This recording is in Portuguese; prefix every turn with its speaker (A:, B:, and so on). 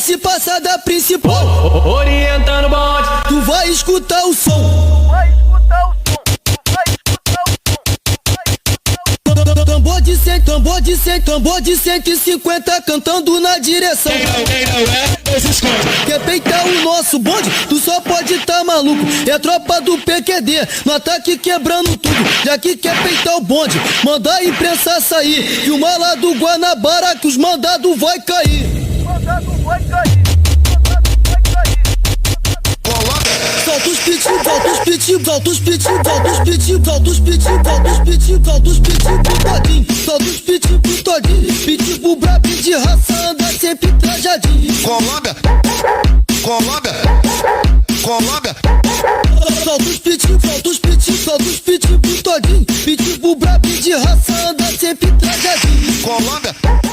A: se passa da principal.
B: Orientando o bonde.
A: Tu vai escutar o som. Tambor de 100, tambor de 100, tambor de 150 cantando na direção. Quer peitar o nosso bonde? Tu só pode tá maluco. É a tropa do PQD, no ataque quebrando tudo. Já que quer peitar o bonde, manda a imprensa sair. E o mala do Guanabara que os mandados vai cair. Solta os pitis, solta os pitis, solta os pitis, solta os pitis, solta os pitis, solta os pitis, solta os pitis pro todinho, solta os pitis pro todinho, pitbull brabo de raça anda sempre trajadinho.
C: Colômbia, Colômbia, Colômbia.
A: Solta os pitis, solta os pitis, solta os pitis pro todinho, pitbull brabo de raça anda sempre trajadinho.
C: Colômbia.